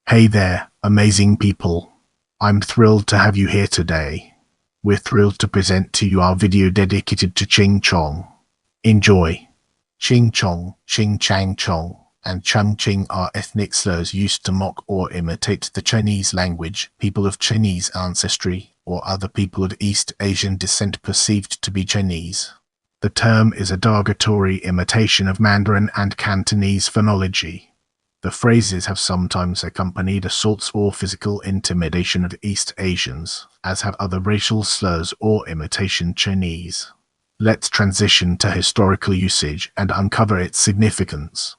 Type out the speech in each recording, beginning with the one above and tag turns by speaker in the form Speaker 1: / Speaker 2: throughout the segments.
Speaker 1: Hey there, amazing people. I'm thrilled to have you here today. We're thrilled to present to you our video dedicated to Ching Chong. Enjoy. Ching Chong, Ching Chang Chong, and Chung Ching are ethnic slurs used to mock or imitate the Chinese language, people of Chinese ancestry, or other people of East Asian descent perceived to be Chinese. The term is a derogatory imitation of Mandarin and Cantonese phonology. The phrases have sometimes accompanied assaults or physical intimidation of East Asians, as have other racial slurs or imitation Chinese. Let's transition to historical usage and uncover its significance.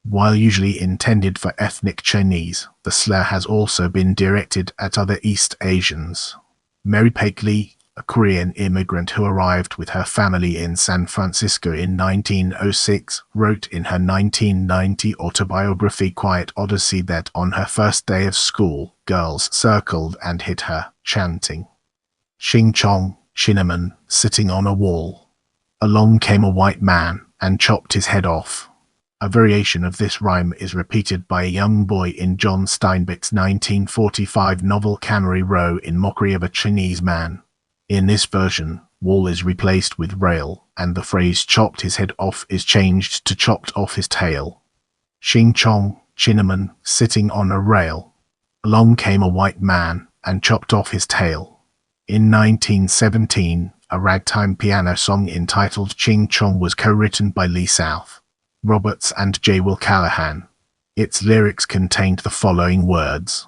Speaker 1: While usually intended for ethnic Chinese, the slur has also been directed at other East Asians. Mary Pakely, a Korean immigrant who arrived with her family in San Francisco in 1906, wrote in her 1990 autobiography Quiet Odyssey that on her first day of school, girls circled and hit her, chanting, "Xing chong, cinnamon, sitting on a wall. Along came a white man and chopped his head off." A variation of this rhyme is repeated by a young boy in John Steinbeck's 1945 novel Cannery Row in mockery of a Chinese man. In this version, wall is replaced with rail, and the phrase chopped his head off is changed to chopped off his tail. Xing chong, cinnamon, sitting on a rail. Along came a white man and chopped off his tail. In 1917, a ragtime piano song entitled Ching Chong was co-written by Lee South Roberts and J. Will Callahan. Its lyrics contained the following words: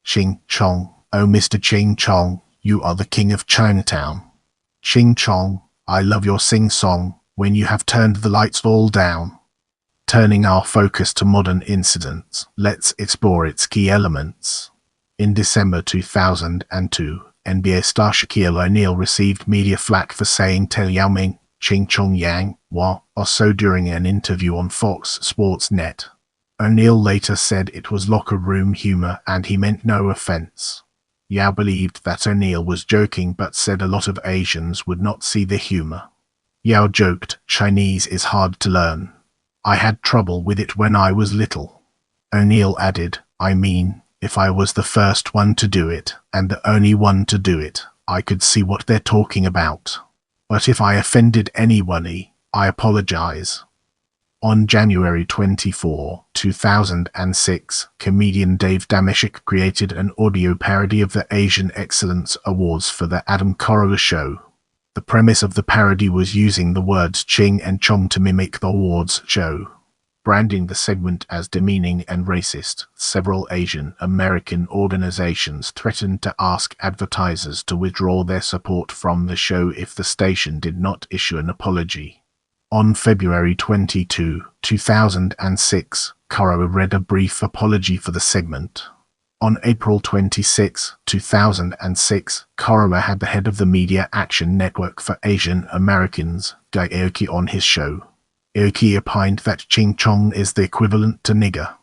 Speaker 1: "Ching Chong, oh Mr. Ching Chong, you are the king of Chinatown. Ching Chong, I love your sing-song, when you have turned the lights all down." Turning our focus to modern incidents, let's explore its key elements. In December 2002, NBA star Shaquille O'Neal received media flack for saying "Tell Yao Ming, Ching Chong Yang, Wa," or so during an interview on Fox Sports Net. O'Neal later said it was locker room humor and he meant no offense. Yao believed that O'Neal was joking but said a lot of Asians would not see the humor. Yao joked, "Chinese is hard to learn. I had trouble with it when I was little." O'Neal added, "I mean, if I was the first one to do it, and the only one to do it, I could see what they're talking about. But if I offended anybody, I apologize." On January 24, 2006, comedian Dave Dameshek created an audio parody of the Asian Excellence Awards for the Adam Carolla Show. The premise of the parody was using the words Ching and Chong to mimic the awards show. Branding the segment as demeaning and racist, several Asian American organizations threatened to ask advertisers to withdraw their support from the show if the station did not issue an apology. On February 22, 2006, Carolla read a brief apology for the segment. On April 26, 2006, Carolla had the head of the Media Action Network for Asian Americans, Guy Aoki, on his show. Aoki opined that Ching Chong is the equivalent to nigger.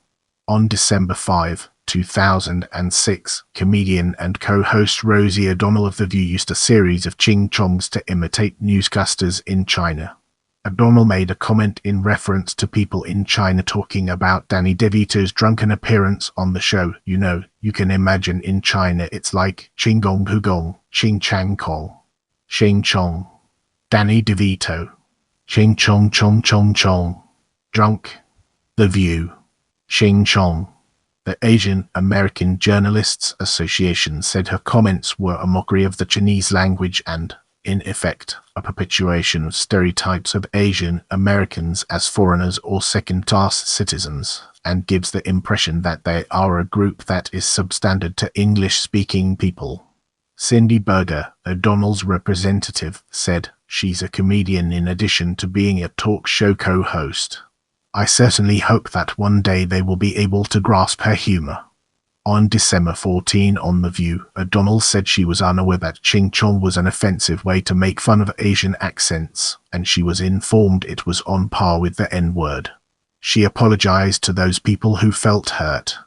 Speaker 1: On December 5, 2006, comedian and co-host Rosie O'Donnell of The View used a series of Ching Chongs to imitate newscasters in China. O'Donnell made a comment in reference to people in China talking about Danny DeVito's drunken appearance on the show. You can imagine in China it's like Ching Gong Hu Gong, Ching Chang Kong, Xing Chong, Danny DeVito, Ching Chong Chong Chong Chong, drunk. The View, Xing Chong. The Asian American Journalists Association said her comments were a mockery of the Chinese language and, in effect, a perpetuation of stereotypes of Asian Americans as foreigners or second-class citizens, and gives the impression that they are a group that is substandard to English-speaking people. Cindy Berger, O'Donnell's representative, said, "She's a comedian in addition to being a talk show co-host. I certainly hope that one day they will be able to grasp her humor." On December 14 on The View, O'Donnell said she was unaware that Ching Chong was an offensive way to make fun of Asian accents, and she was informed it was on par with the N-word. She apologized to those people who felt hurt.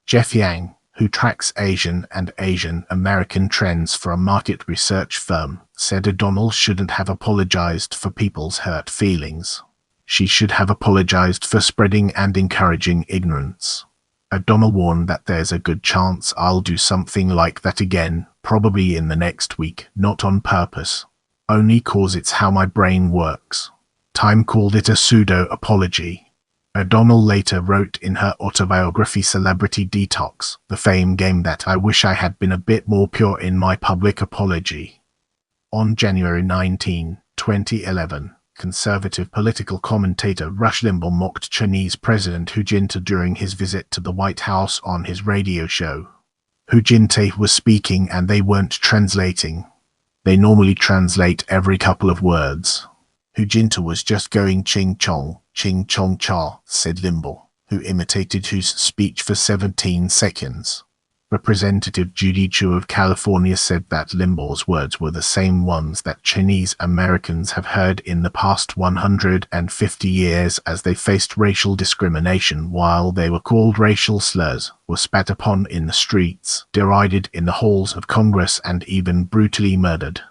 Speaker 1: Jeff Yang, who tracks Asian and Asian American trends for a market research firm, said O'Donnell shouldn't have apologized for people's hurt feelings. She should have apologized for spreading and encouraging ignorance. O'Donnell warned that there's a good chance I'll do something like that again, probably in the next week, not on purpose. Only 'cause it's how my brain works. Time called it a pseudo-apology. O'Donnell later wrote in her autobiography Celebrity Detox, the fame game, that I wish I had been a bit more pure in my public apology. On January 19, 2011, conservative political commentator Rush Limbaugh mocked Chinese President Hu Jintao during his visit to the White House on his radio show. Hu Jintao was speaking and they weren't translating. They normally translate every couple of words. Hu Jintao was just going ching chong, ching chong cha, said Limbaugh, who imitated Hu's speech for 17 seconds. Representative Judy Chu of California said that Limbaugh's words were the same ones that Chinese Americans have heard in the past 150 years as they faced racial discrimination while they were called racial slurs, were spat upon in the streets, derided in the halls of Congress, and even brutally murdered.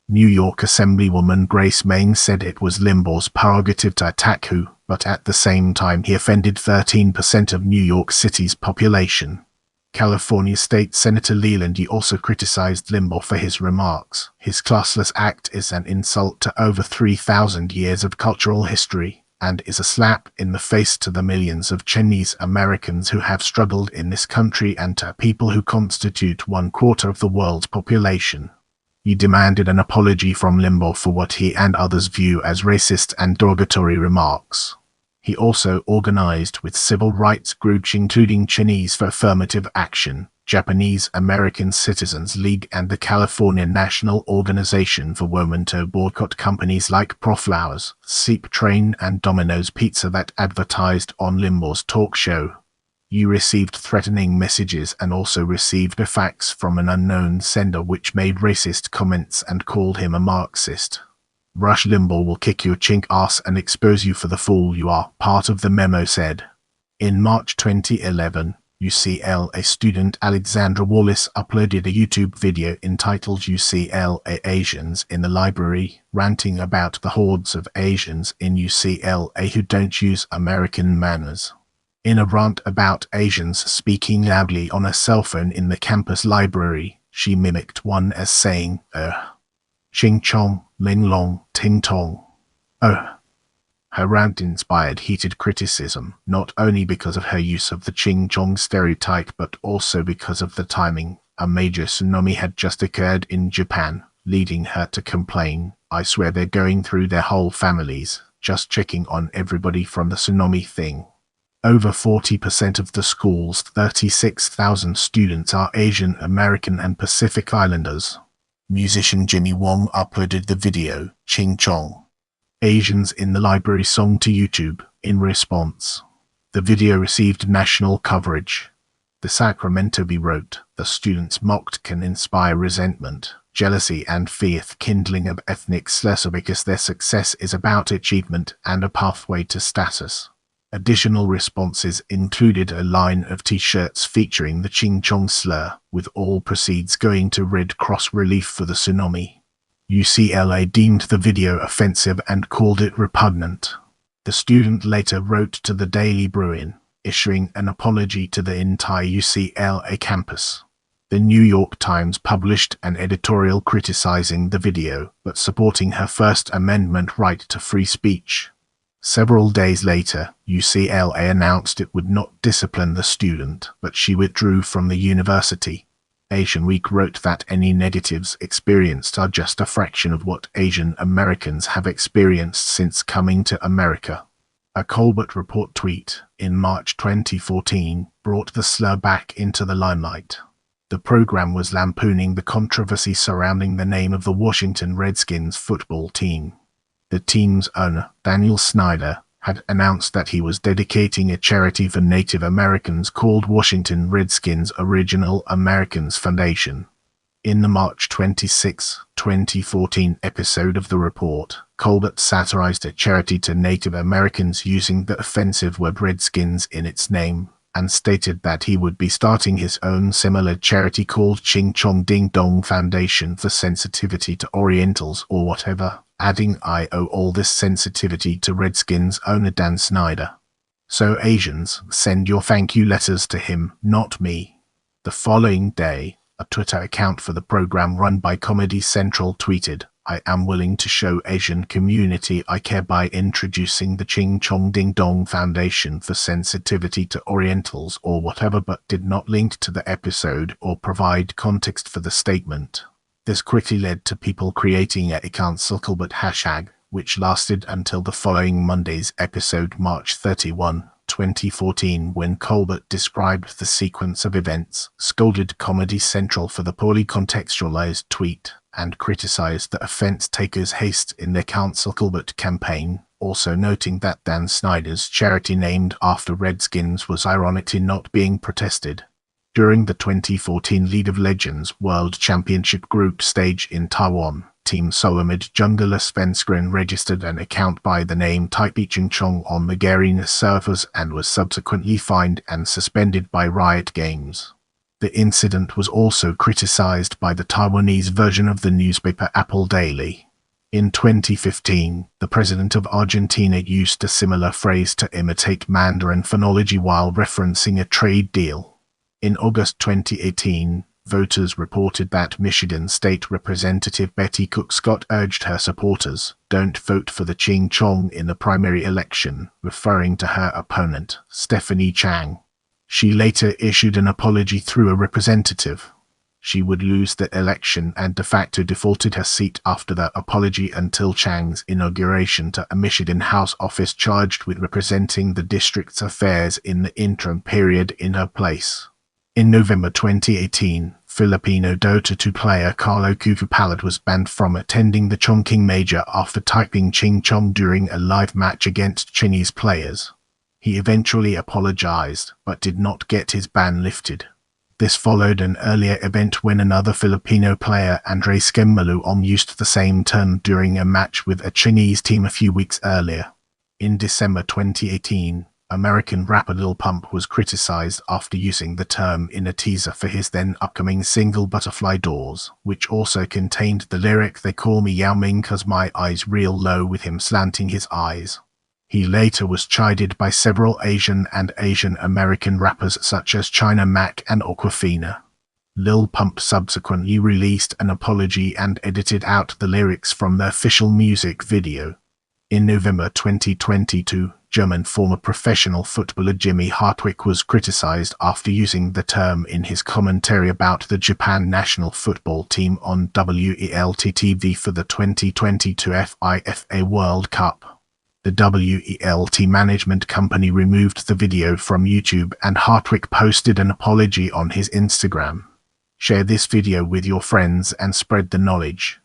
Speaker 1: New York Assemblywoman Grace Meng said it was Limbaugh's prerogative to attack Hu, but at the same time he offended 13% of New York City's population. California State Senator Leland also criticized Limbaugh for his remarks. His classless act is an insult to over 3,000 years of cultural history, and is a slap in the face to the millions of Chinese Americans who have struggled in this country and to people who constitute 1/4 of the world's population. He demanded an apology from Limbaugh for what he and others view as racist and derogatory remarks. He also organized with civil rights groups including Chinese for Affirmative Action, Japanese American Citizens League, and the California National Organization for Women to boycott companies like Proflowers, Seep Train, and Domino's Pizza that advertised on Limbaugh's talk show. You received threatening messages and also received a fax from an unknown sender which made racist comments and called him a Marxist. Rush Limbaugh will kick your chink ass and expose you for the fool you are, part of the memo said. In March 2011, UCLA student Alexandra Wallace uploaded a YouTube video entitled UCLA Asians in the Library, ranting about the hordes of Asians in UCLA who don't use American manners. In a rant about Asians speaking loudly on a cell phone in the campus library, she mimicked one as saying, ching chong, ling long, ting tong. Her rant inspired heated criticism, not only because of her use of the ching chong stereotype but also because of the timing. A major tsunami had just occurred in Japan, leading her to complain, "I swear they're going through their whole families, just checking on everybody from the tsunami thing." Over 40% of the school's 36,000 students are Asian American and Pacific Islanders. Musician Jimmy Wong uploaded the video, Ching Chong, Asians in the Library song, to YouTube. In response, the video received national coverage. The Sacramento Bee wrote, "The students mocked can inspire resentment, jealousy, and fear-kindling of ethnic slurs because their success is about achievement and a pathway to status." Additional responses included a line of t-shirts featuring the Ching Chong slur, with all proceeds going to Red Cross relief for the tsunami. UCLA deemed the video offensive and called it repugnant. The student later wrote to the Daily Bruin, issuing an apology to the entire UCLA campus. The New York Times published an editorial criticizing the video, but supporting her First Amendment right to free speech. Several days later, UCLA announced it would not discipline the student, but she withdrew from the university. Asian Week wrote that any negatives experienced are just a fraction of what Asian Americans have experienced since coming to America. A Colbert Report tweet, in March 2014, brought the slur back into the limelight. The program was lampooning the controversy surrounding the name of the Washington Redskins football team. The team's owner, Daniel Snyder, had announced that he was dedicating a charity for Native Americans called Washington Redskins Original Americans Foundation. In the March 26, 2014 episode of the report, Colbert satirized a charity to Native Americans using the offensive word Redskins in its name, and stated that he would be starting his own similar charity called Ching Chong Ding Dong Foundation for Sensitivity to Orientals or whatever, adding, "I owe all this sensitivity to Redskins owner Dan Snyder." So Asians, send your thank you letters to him, not me. The following day, a Twitter account for the program run by Comedy Central tweeted, I am willing to show Asian community I care by introducing the Ching Chong Ding Dong Foundation for Sensitivity to Orientals or whatever, but did not link to the episode or provide context for the statement. This quickly led to people creating a cancel culture hashtag, which lasted until the following Monday's episode, March 31, 2014, when Colbert described the sequence of events, scolded Comedy Central for the poorly contextualized tweet, and criticized the offense takers' haste in their cancel Colbert campaign, also noting that Dan Snyder's charity named after Redskins was ironically not being protested. During the 2014 League of Legends World Championship group stage in Taiwan, Team Solomid Jungler Svenskeren registered an account by the name Typing Chong on the Garena servers and was subsequently fined and suspended by Riot Games. The incident was also criticized by the Taiwanese version of the newspaper Apple Daily. In 2015, the president of Argentina used a similar phrase to imitate Mandarin phonology while referencing a trade deal. In August 2018, voters reported that Michigan State Representative Betty Cook Scott urged her supporters, don't vote for the Ching Chong in the primary election, referring to her opponent, Stephanie Chang. She later issued an apology through a representative. She would lose the election and de facto defaulted her seat after the apology until Chang's inauguration to a Michigan House office charged with representing the district's affairs in the interim period in her place. In November 2018, Filipino Dota 2 player Carlo Cucupalad was banned from attending the Chongqing Major after typing Ching Chong during a live match against Chinese players. He eventually apologized, but did not get his ban lifted. This followed an earlier event when another Filipino player, Andre Skemmaluom, used the same term during a match with a Chinese team a few weeks earlier. In December 2018, American rapper Lil Pump was criticized after using the term in a teaser for his then upcoming single Butterfly Doors, which also contained the lyric "They call me Yao Ming 'cause my eyes real low," with him slanting his eyes. He later was chided by several Asian and Asian American rappers such as China Mac and Aquafina. Lil Pump subsequently released an apology and edited out the lyrics from the official music video. In November 2022, German former professional footballer Jimmy Hartwig was criticized after using the term in his commentary about the Japan national football team on WELT TV for the 2022 FIFA World Cup. The WELT management company removed the video from YouTube and Hartwig posted an apology on his Instagram. Share this video with your friends and spread the knowledge.